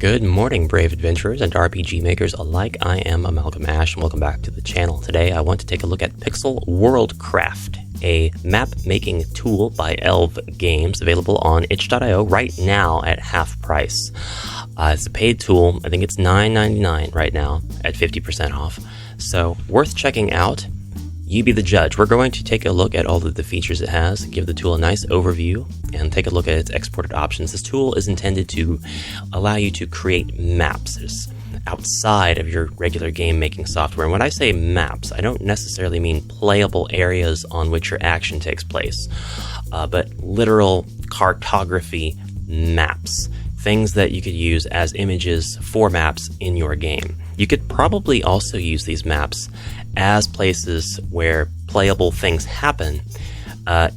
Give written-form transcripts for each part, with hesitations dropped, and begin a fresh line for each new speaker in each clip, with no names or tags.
Good morning, brave adventurers and RPG makers alike. I am Amalgam Ash, and welcome back to the channel. Today, I want to take a look at Pixel WorldCraft, a map-making tool by Elv-Games, available on itch.io right now at half price. It's a paid tool. I think it's $9.99 right now at 50% off. So, worth checking out. You be the judge. We're going to take a look at all of the features it has, give the tool a nice overview, and take a look at its exported options. This tool is intended to allow you to create maps outside of your regular game-making software. And when I say maps, I don't necessarily mean playable areas on which your action takes place, but literal cartography maps, things that you could use as images for maps in your game. You could probably also use these maps as places where playable things happen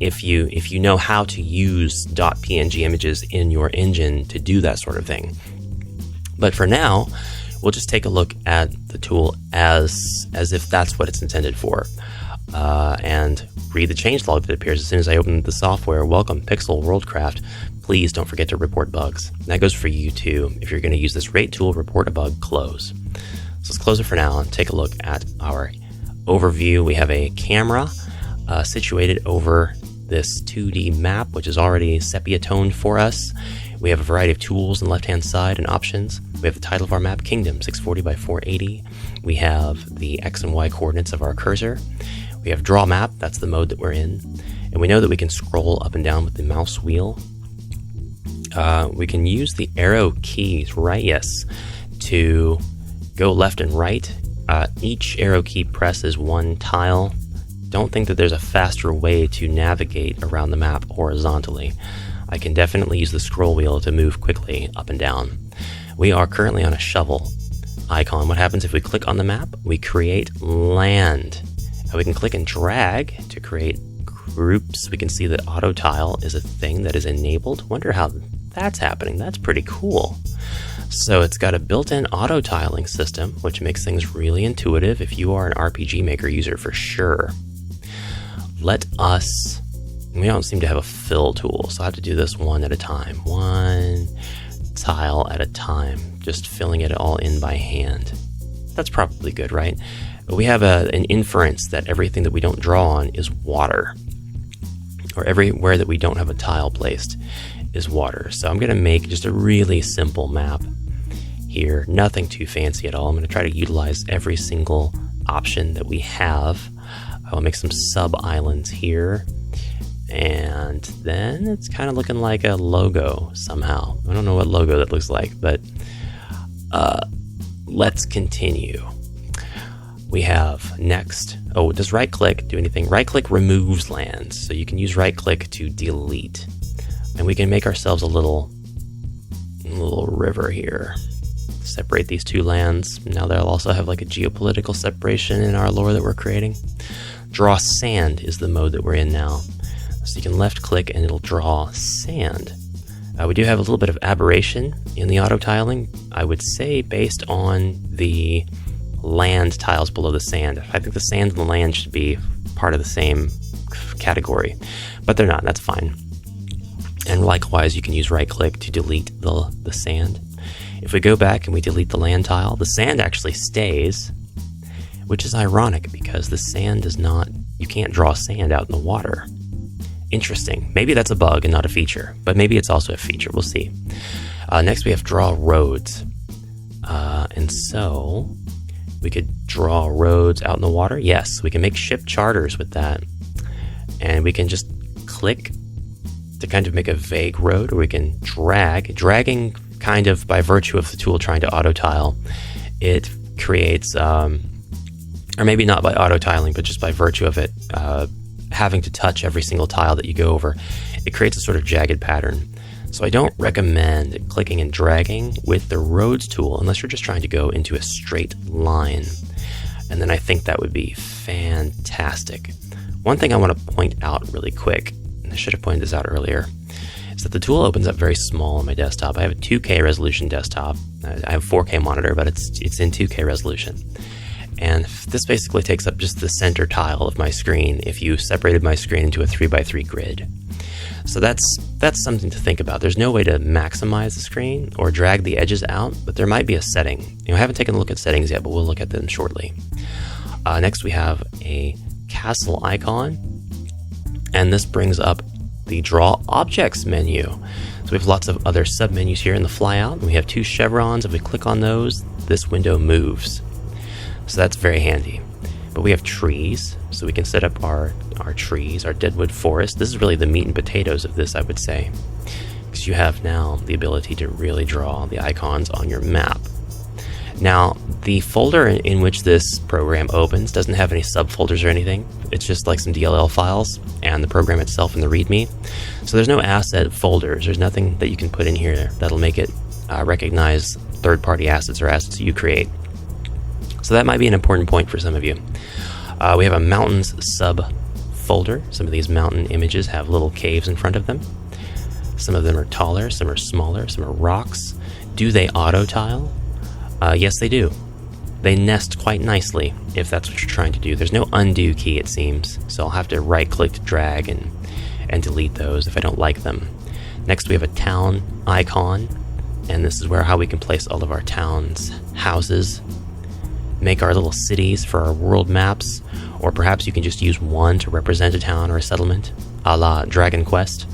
if you know how to use .png images in your engine to do that sort of thing. But for now, we'll just take a look at the tool as if that's what it's intended for, and read the changelog that appears as soon as I open the software. Welcome, Pixel WorldCraft. Please don't forget to report bugs. And that goes for you too. If you're going to use this rate tool, report a bug, close. So let's close it for now and take a look at our overview. We have a camera situated over this 2D map, which is already sepia toned for us. We have a variety of tools on the left-hand side and options. We have the title of our map, Kingdom, 640 by 480. We have the X and Y coordinates of our cursor. We have Draw Map, that's the mode that we're in. And we know that we can scroll up and down with the mouse wheel. We can use the arrow keys, right? Yes, to go left and right. Each arrow key presses one tile. Don't think that there's a faster way to navigate around the map horizontally. I can definitely use the scroll wheel to move quickly up and down. We are currently on a shovel icon. What happens if we click on the map? We create land. We can click and drag to create groups. We can see that auto tile is a thing that is enabled. Wonder how that's happening. That's pretty cool. So it's got a built-in auto tiling system, which makes things really intuitive if you are an RPG Maker user for sure. We don't seem to have a fill tool, so I have to do this one at a time. One tile at a time, just filling it all in by hand. That's probably good, right? We have an inference that everything that we don't draw on is water, or everywhere that we don't have a tile placed is water. So I'm going to make just a really simple map here, nothing too fancy at all. I'm going to try to utilize every single option that we have. I'll make some sub-islands here, and then it's kind of looking like a logo somehow. I don't know what logo that looks like, but let's continue. We have next. Oh, does right-click do anything? Right-click removes lands, so you can use right-click to delete. And we can make ourselves a little river here. Separate these two lands. Now they'll also have like a geopolitical separation in our lore that we're creating. Draw sand is the mode that we're in now. So you can left click and it'll draw sand. We do have a little bit of aberration in the auto tiling, I would say, based on the land tiles below the sand. I think the sand and the land should be part of the same category, but they're not. That's fine. And likewise, you can use right-click to delete the sand. If we go back and we delete the land tile, the sand actually stays, which is ironic because the sand does not, you can't draw sand out in the water. Interesting. Maybe that's a bug and not a feature, but maybe it's also a feature. We'll see. Next, we have draw roads. And so we could draw roads out in the water. Yes, we can make ship charters with that. And we can just click to kind of make a vague road, or we can dragging kind of by virtue of the tool trying to auto tile. It creates, or maybe not by auto tiling, but just by virtue of it having to touch every single tile that you go over, it creates a sort of jagged pattern. So I don't recommend clicking and dragging with the roads tool unless you're just trying to go into a straight line. And then I think that would be fantastic. One thing I want to point out really quick, I should have pointed this out earlier, is that the tool opens up very small on my desktop. I have a 2K resolution desktop. I have a 4K monitor, but it's in 2K resolution. And this basically takes up just the center tile of my screen if you separated my screen into a 3x3 grid. So that's something to think about. There's no way to maximize the screen or drag the edges out, but there might be a setting. I haven't taken a look at settings yet, but we'll look at them shortly. Next, we have a castle icon, and this brings up the Draw Objects menu. So we have lots of other sub-menus here in the flyout. We have 2 chevrons. If we click on those, this window moves. So that's very handy. But we have trees, so we can set up our trees, our deadwood forest. This is really the meat and potatoes of this, I would say, because you have now the ability to really draw the icons on your map. Now, the folder in which this program opens doesn't have any subfolders or anything. It's just like some DLL files and the program itself in the README. So there's no asset folders. There's nothing that you can put in here that'll make it recognize third-party assets or assets you create. So that might be an important point for some of you. We have a mountains sub-folder. Some of these mountain images have little caves in front of them. Some of them are taller, some are smaller, some are rocks. Do they auto-tile? Yes, they do. They nest quite nicely, if that's what you're trying to do. There's no undo key, it seems, so I'll have to right-click to drag and delete those if I don't like them. Next, we have a town icon, and this is how we can place all of our town's houses, make our little cities for our world maps, or perhaps you can just use one to represent a town or a settlement, a la Dragon Quest.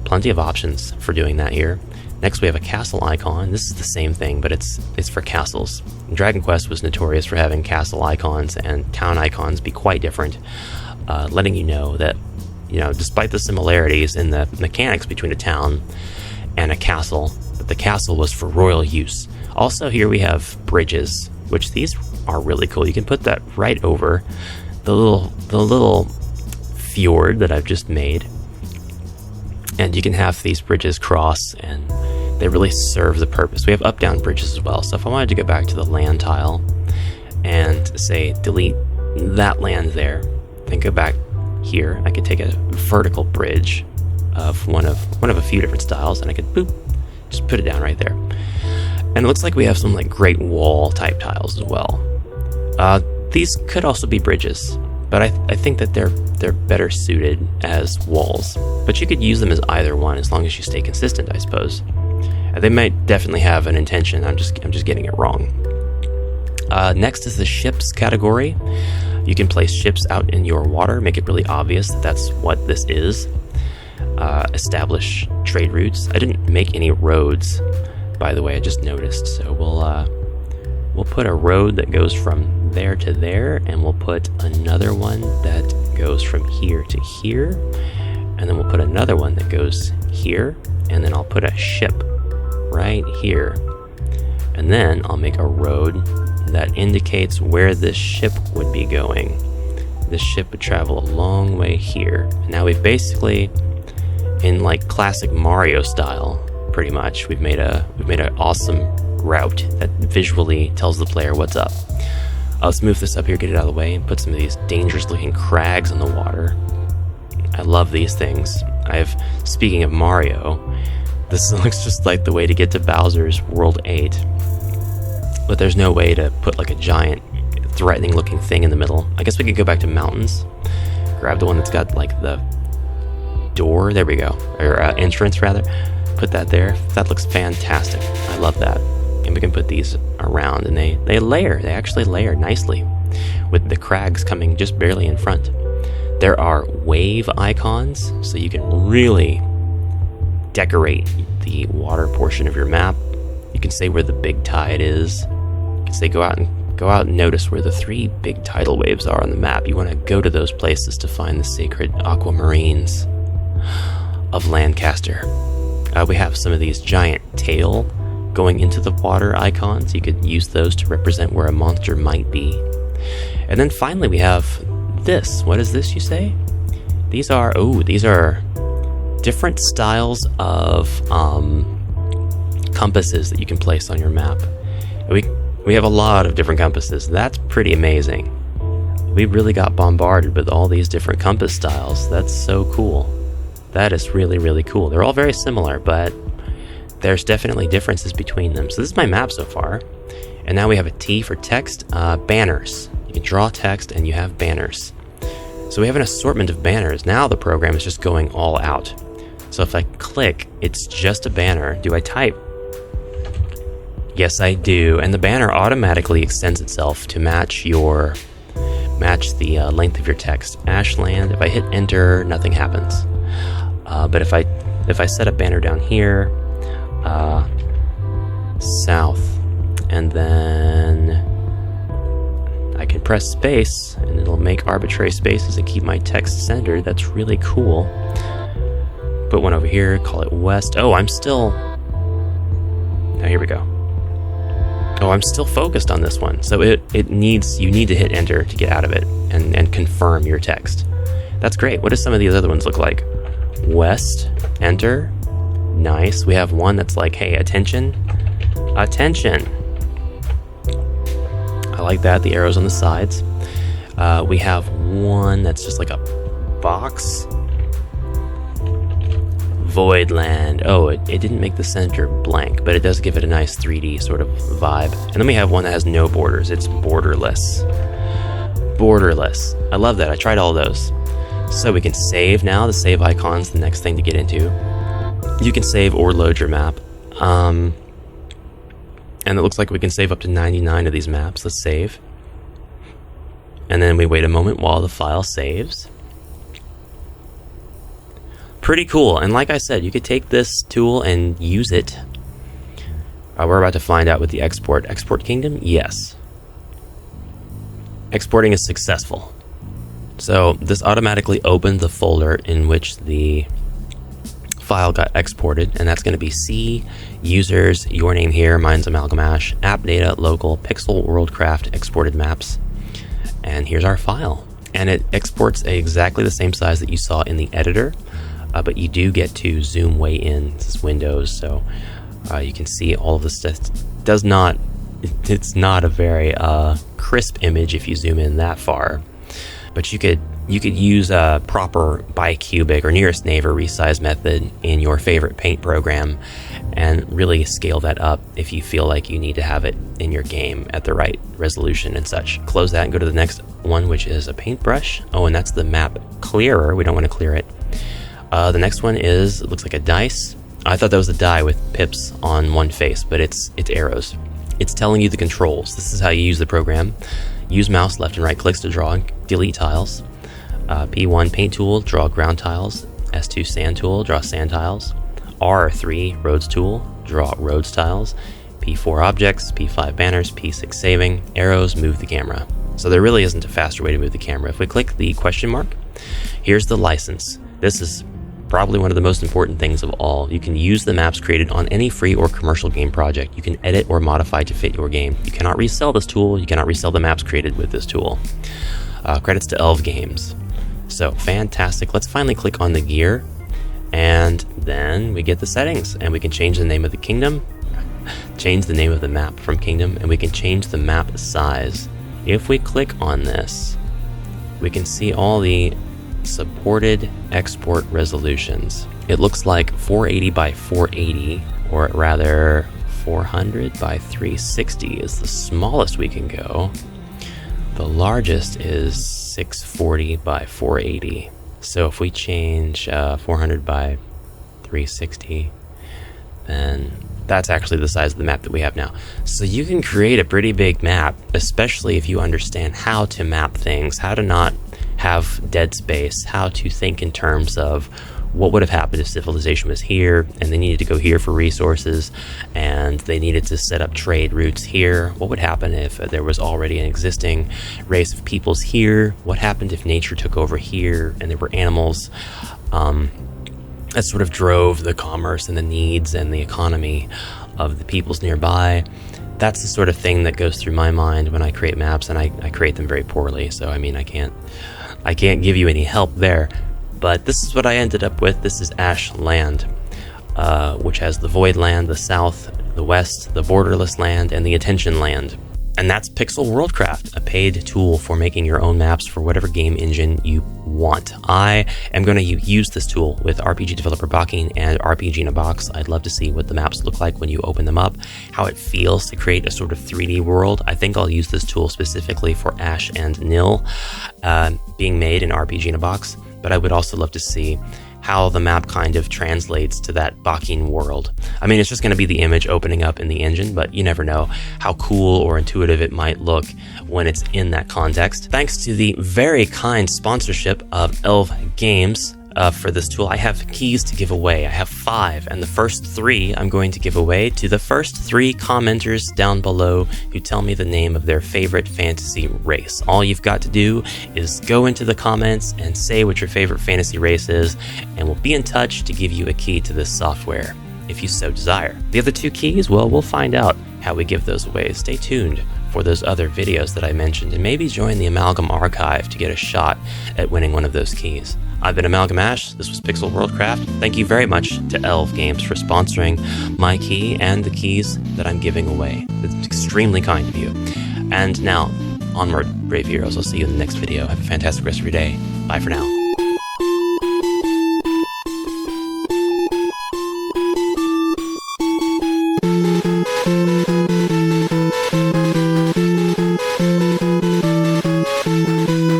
Plenty of options for doing that here. Next, we have a castle icon. This is the same thing, but it's for castles. Dragon Quest was notorious for having castle icons and town icons be quite different, letting you know that, despite the similarities in the mechanics between a town and a castle, that the castle was for royal use. Also, here we have bridges, which these are really cool. You can put that right over the little fjord that I've just made, and you can have these bridges cross, and they really serve the purpose. We have up-down bridges as well, so if I wanted to go back to the land tile and say delete that land there and go back here, I could take a vertical bridge of one of a few different styles, and I could boop, just put it down right there. And it looks like we have some like Great Wall type tiles as well. These could also be bridges, but I think that they're better suited as walls. But you could use them as either one as long as you stay consistent, I suppose. They might definitely have an intention. I'm just getting it wrong. Next is the ships category. You can place ships out in your water, make it really obvious that that's what this is. Establish trade routes. I didn't make any roads, by the way, I just noticed. So we'll put a road that goes from there to there, and we'll put another one that goes from here to here, and then we'll put another one that goes here, and then I'll put a ship right here, and then I'll make a road that indicates where this ship would be going. This ship would travel a long way here. Now we've basically, in like classic Mario style, pretty much, we've made an awesome route that visually tells the player what's up. Let's move this up here, get it out of the way, and put some of these dangerous looking crags in the water. I love these things. Speaking of Mario, this looks just like the way to get to Bowser's World 8. But there's no way to put like a giant threatening looking thing in the middle. I guess we could go back to mountains, grab the one that's got like the door, there we go, or entrance rather, put that there. That looks fantastic. I love that. And we can put these around, and they actually layer nicely with the crags coming just barely in front. There are wave icons, so you can really decorate the water portion of your map. You can say where the big tide is. You can say go out and notice where the 3 big tidal waves are on the map. You want to go to those places to find the sacred aquamarines of Lancaster. We have some of these giant tail going into the water icons. You could use those to represent where a monster might be. And then finally we have this. What is this, you say? These are different styles of compasses that you can place on your map. We have a lot of different compasses. That's pretty amazing. We really got bombarded with all these different compass styles. That's so cool. That is really, really cool. They're all very similar, but there's definitely differences between them. So this is my map so far. And now we have a T for text. Banners. You can draw text and you have banners. So we have an assortment of banners. Now the program is just going all out. So if I click, it's just a banner. Do I type? Yes, I do. And the banner automatically extends itself to match the length of your text. Ashland, if I hit enter, nothing happens. But if I set a banner down here, south, and then I can press space and it'll make arbitrary spaces and keep my text centered. That's really cool. Put one over here, call it west. Oh, I'm still... Now here we go. Oh, I'm still focused on this one. So you need to hit enter to get out of it and confirm your text. That's great. What do some of these other ones look like? West, enter. Nice. We have one that's like, hey, attention. Attention. I like that, the arrows on the sides. We have one that's just like a box. Voidland. Oh, it didn't make the center blank, but it does give it a nice 3D sort of vibe. And then we have one that has no borders. It's borderless. Borderless. I love that. I tried all those. So we can save now. The save icon's the next thing to get into. You can save or load your map. And it looks like we can save up to 99 of these maps. Let's save. And then we wait a moment while the file saves. Pretty cool. And like I said, you could take this tool and use it. We're about to find out with the export. Export kingdom? Yes. Exporting is successful. So this automatically opened the folder in which the file got exported, and that's going to be C, users, your name here, mine's Amalgamash, app data, local, pixel, WorldCraft, exported maps. And here's our file. And it exports exactly the same size that you saw in the editor, but you do get to zoom way in. This is Windows, so you can see all of this stuff. It's not a very crisp image if you zoom in that far. But you could use a proper bicubic or nearest neighbor resize method in your favorite paint program and really scale that up if you feel like you need to have it in your game at the right resolution and such. Close that and go to the next one, which is a paintbrush. Oh, and that's the map clearer. We don't want to clear it. The next one it looks like a dice. I thought that was a die with pips on one face, but it's arrows. It's telling you the controls. This is how you use the program. Use mouse left and right clicks to draw and delete tiles. P1 paint tool, draw ground tiles. S2 sand tool, draw sand tiles. R3 roads tool, draw roads tiles. P4 objects, P5 banners, P6 saving. Arrows move the camera. So there really isn't a faster way to move the camera. If we click the question mark, here's the license. This is probably one of the most important things of all. You can use the maps created on any free or commercial game project. You can edit or modify to fit your game. You cannot resell this tool. You cannot resell the maps created with this tool. Credits to Elv-Games. So fantastic. Let's finally click on the gear, and then we get the settings, and we can change the name of the kingdom, change the name of the map from kingdom, and we can change the map size. If we click on this, we can see all the supported export resolutions. It looks like 480 by 480, or rather 400 by 360 is the smallest we can go. The largest is 640 by 480. So if we change 400 by 360, then that's actually the size of the map that we have now. So you can create a pretty big map, especially if you understand how to map things, how to not have dead space, how to think in terms of what would have happened if civilization was here and they needed to go here for resources and they needed to set up trade routes here. What would happen if there was already an existing race of peoples here? What happened if nature took over here and there were animals that sort of drove the commerce and the needs and the economy of the peoples nearby? That's the sort of thing that goes through my mind when I create maps, and I create them very poorly. So I mean, I can't give you any help there. But this is what I ended up with. This is Ashland, which has the void land, the south, the west, the borderless land, and the attention land. And that's Pixel WorldCraft, a paid tool for making your own maps for whatever game engine you want. I am going to use this tool with RPG Developer Bakin and RPG in a Box. I'd love to see what the maps look like when you open them up, how it feels to create a sort of 3D world. I think I'll use this tool specifically for Ash and Nil being made in RPG in a Box, but I would also love to see how the map kind of translates to that Bakin world. I mean, it's just going to be the image opening up in the engine, but you never know how cool or intuitive it might look when it's in that context. Thanks to the very kind sponsorship of Elv-Games for this tool, I have keys to give away. I have 5, and the first 3 I'm going to give away to the first 3 commenters down below who tell me the name of their favorite fantasy race. All you've got to do is go into the comments and say what your favorite fantasy race is, and we'll be in touch to give you a key to this software, if you so desire. The other 2 keys, well, we'll find out how we give those away. Stay tuned for those other videos that I mentioned, and maybe join the Amalgam Archive to get a shot at winning one of those keys. I've been Amalgam Ash. This was Pixel WorldCraft. Thank you very much to Elv-Games for sponsoring my key and the keys that I'm giving away. It's extremely kind of you. And now, onward, brave heroes. I'll see you in the next video. Have a fantastic rest of your day. Bye for now.